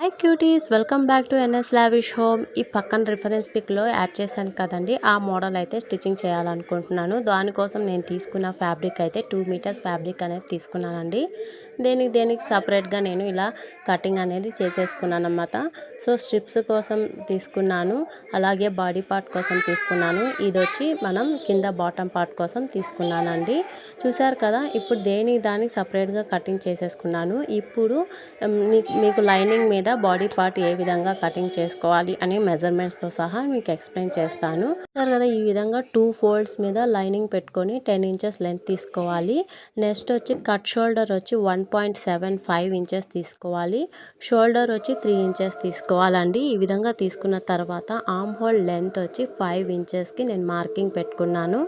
Hi cuties, welcome back to NS lavish home. ఈ పక్కన reference పిక్లో add చేశాను కదండి, ఆ మోడల్ అయితే స్టిచ్చింగ్ చేయాలనుకుంటున్నాను. దానికోసం నేను తీసుకున్న ఫ్యాబ్రిక్ అయితే 2 మీటర్స్ ఫ్యాబ్రిక్ అనేది తీసుకున్నానండి. దేనికి సపరేట్గా నేను ఇలా కటింగ్ అనేది చేసేసుకున్నాను అన్నమాట. సో స్ట్రిప్స్ కోసం తీసుకున్నాను, అలాగే బాడీ పార్ట్ కోసం తీసుకున్నాను. ఇది వచ్చి మనం కింద బాటమ్ పార్ట్ కోసం తీసుకున్నానండి. చూసారు కదా, ఇప్పుడు దానికి సపరేట్గా కటింగ్ చేసేసుకున్నాను. ఇప్పుడు మీకు లైనింగ్ మీద బాడీ పార్ట్ ఏ విధంగా కటింగ్ చేసుకోవాలి అనే మెజర్మెంట్స్తో సహా మీకు ఎక్స్ప్లెయిన్ చేస్తాను. సరే కదా, ఈ విధంగా 2 ఫోల్డ్స్ మీద లైనింగ్ పెట్టుకొని 10 ఇంచెస్ లెంత్ తీసుకోవాలి. నెక్స్ట్ వచ్చి కట్ షోల్డర్ వచ్చి 1.75 ఇంచెస్ తీసుకోవాలి. షోల్డర్ వచ్చి 3 ఇంచెస్ తీసుకోవాలండి. ఈ విధంగా తీసుకున్న తర్వాత ఆర్మ్ హోల్ లెంత్ వచ్చి 5 ఇంచెస్కి నేను మార్కింగ్ పెట్టుకున్నాను.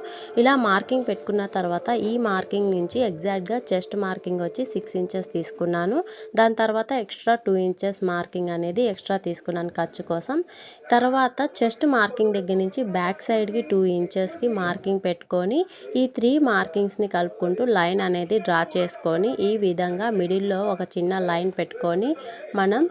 ఇలా మార్కింగ్ పెట్టుకున్న తర్వాత ఈ మార్కింగ్ నుంచి ఎగ్జాక్ట్గా చెస్ట్ మార్కింగ్ వచ్చి 6 ఇంచెస్ తీసుకున్నాను. దాని తర్వాత ఎక్స్ట్రా 2 ఇంచెస్ మార్కింగ్ అనేది ఎక్స్ట్రా తీసుకున్నాను ఖర్చు కోసం. తర్వాత చెస్ట్ మార్కింగ్ దగ్గర నుంచి బ్యాక్ సైడ్కి 2 ఇంచెస్కి మార్కింగ్ పెట్టుకొని ఈ 3 మార్కింగ్స్ని కలుపుకుంటూ లైన్ అనేది డ్రా చేసుకొని ఈ విధంగా మిడిల్లో ఒక చిన్న లైన్ పెట్టుకొని మనం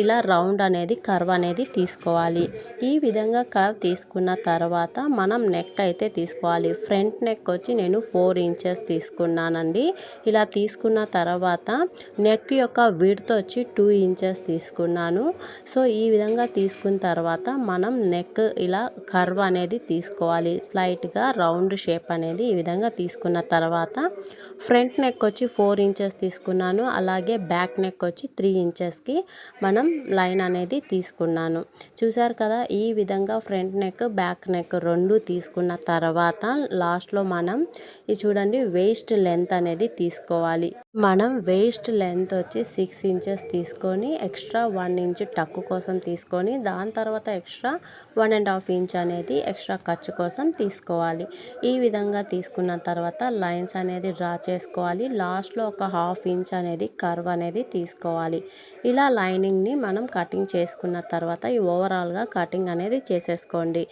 ఇలా రౌండ్ అనేది కర్వ్ అనేది తీసుకోవాలి. ఈ విధంగా కర్వ్ తీసుకున్న తర్వాత మనం నెక్ అయితే తీసుకోవాలి. ఫ్రంట్ నెక్ వచ్చి నేను 4 ఇంచెస్ తీసుకున్నానండి. ఇలా తీసుకున్న తర్వాత నెక్ యొక్క విడ్త్ వచ్చి 2 ఇంచెస్ తీసుకున్నాను. సో ఈ విధంగా తీసుకున్న తర్వాత మనం నెక్ ఇలా కర్వ్ అనేది తీసుకోవాలి. స్లైట్గా రౌండ్ షేప్ అనేది ఈ విధంగా తీసుకున్న తర్వాత ఫ్రంట్ నెక్ వచ్చి 4 ఇంచెస్ తీసుకున్నాను. అలాగే బ్యాక్ నెక్ వచ్చి 3 ఇంచెస్కి మనం లైన్ అనేది తీసుకున్నాను. చూసారు కదా, ఈ విధంగా ఫ్రంట్ నెక్ బ్యాక్ నెక్ రెండు తీసుకున్న తర్వాత లాస్ట్లో మనం ఇది చూడండి, వేస్ట్ లెంత్ అనేది తీసుకోవాలి. మనం వేస్ట్ లెంత్ వచ్చి 6 ఇంచెస్ తీసుకొని ఎక్స్ట్రా 1 ఇంచ్ టక్కు కోసం తీసుకొని దాని తర్వాత ఎక్స్ట్రా 1.5 ఇంచ్ అనేది ఎక్స్ట్రా ఖర్చు కోసం తీసుకోవాలి. ఈ విధంగా తీసుకున్న తర్వాత లైన్స్ అనేది డ్రా చేసుకోవాలి. లాస్ట్లో ఒక 1/2 ఇంచ్ అనేది కర్వ్ అనేది తీసుకోవాలి. ఇలా లైనింగ్ని మనం కటింగ్ చేసుకున్న తర్వాత ఈ ఓవరాల్గా కటింగ్ అనేది చేసేసుకోండి.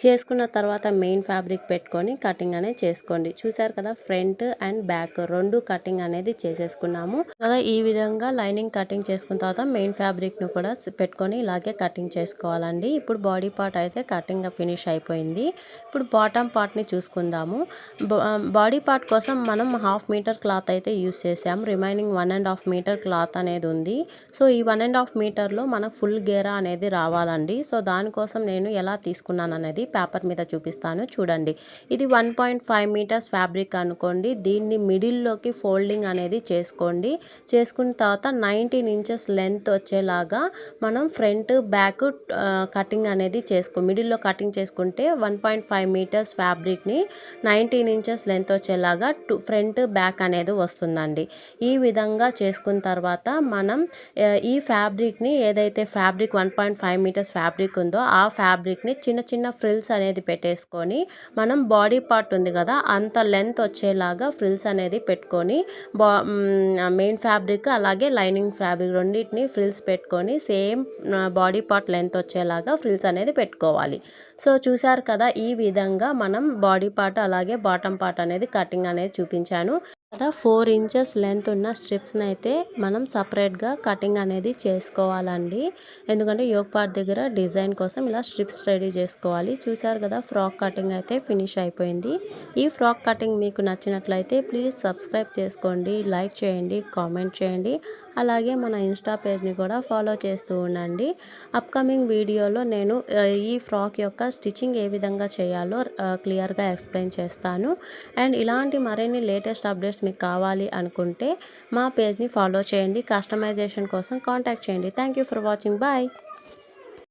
చేసుకున్న తర్వాత మెయిన్ ఫ్యాబ్రిక్ పెట్టుకొని కటింగ్ అనేది చేసుకోండి. చూసారు కదా, ఫ్రంట్ అండ్ బ్యాక్ రెండు కటింగ్ అనేది చేసేసుకున్నాము కదా. ఈ విధంగా లైనింగ్ కటింగ్ చేసుకున్న తర్వాత మెయిన్ ఫ్యాబ్రిక్ను కూడా పెట్టుకొని ఇలాగే కటింగ్ చేసుకోవాలండి. ఇప్పుడు బాడీ పార్ట్ అయితే కటింగ్ ఫినిష్ అయిపోయింది. ఇప్పుడు బాటమ్ పార్ట్ని చూసుకుందాము. బాడీ పార్ట్ కోసం మనం 1/2 మీటర్ క్లాత్ అయితే యూస్ చేసాము. రిమైనింగ్ 1.5 మీటర్ క్లాత్ అనేది ఉంది. సో ఈ 1.5 మీటర్లో మనకు ఫుల్ గేరా అనేది రావాలండి. సో దానికోసం నేను ఎలా తీసుకున్నాను అనేది పేపర్ మీద చూపిస్తాను చూడండి. ఇది 1.5 మీటర్స్ ఫ్యాబ్రిక్ అనుకోండి. దీన్ని మిడిల్లోకి ఫోల్డింగ్ అనేది చేసుకోండి. చేసుకున్న తర్వాత 19 ఇంచెస్ లెంత్ వచ్చేలాగా మనం ఫ్రంట్ బ్యాక్ కటింగ్ అనేది మిడిల్లో కటింగ్ చేసుకుంటే 1.5 మీటర్స్ ఫ్యాబ్రిక్ని 19 ఇంచెస్ లెంత్ వచ్చేలాగా ఫ్రంట్ బ్యాక్ అనేది వస్తుందండి. ఈ విధంగా చేసుకున్న తర్వాత మనం ఈ ఫ్యాబ్రిక్ని ఏదైతే ఫ్యాబ్రిక్ 1.5 మీటర్స్ ఫ్యాబ్రిక్ ఉందో ఆ ఫ్యాబ్రిక్ని చిన్న చిన్న ఫ్రిల్స్ అనేది పెట్టేసుకొని మనం బాడీ పార్ట్ ఉంది కదా అంత లెంత్ వచ్చేలాగా ఫ్రిల్స్ అనేది పెట్టుకొని మెయిన్ ఫ్యాబ్రిక్ అలాగే లైనింగ్ ఫ్యాబ్రిక్ రెండింటిని ఫ్రిల్స్ పెట్టుకొని సేమ్ బాడీ పార్ట్ లెంత్ వచ్చేలాగా ఫ్రిల్స్ అనేది పెట్టుకోవాలి. సో చూసారు కదా, ఈ విధంగా మనం బాడీ పార్ట్ అలాగే బాటమ్ పార్ట్ అనేది కటింగ్ అనేది చూపించాను కదా. 4 ఇంచెస్ లెంత్ ఉన్న స్ట్రిప్స్ని అయితే మనం సపరేట్గా కటింగ్ అనేది చేసుకోవాలండి. ఎందుకంటే యోక్ పార్ట్ దగ్గర డిజైన్ కోసం ఇలా స్ట్రిప్స్ రెడీ చేసుకోవాలి. చూసారు కదా, ఫ్రాక్ కటింగ్ అయితే ఫినిష్ అయిపోయింది. ఈ ఫ్రాక్ కటింగ్ మీకు నచ్చినట్లయితే ప్లీజ్ సబ్స్క్రైబ్ చేసుకోండి, లైక్ చేయండి, కామెంట్ చేయండి. అలాగే మన ఇన్స్టా పేజ్ని కూడా ఫాలో చేస్తూ ఉండండి. అప్కమింగ్ వీడియోలో నేను ఈ ఫ్రాక్ యొక్క స్టిచ్చింగ్ ఏ విధంగా చేయాలో క్లియర్గా ఎక్స్ప్లెయిన్ చేస్తాను. అండ్ ఇలాంటి మరిన్ని లేటెస్ట్ అప్డేట్స్ మీకు కావాలి అనుకుంటే మా పేజ్ని ఫాలో చేయండి. కస్టమైజేషన్ కోసం కాంటాక్ట్ చేయండి. Thank you for watching. Bye.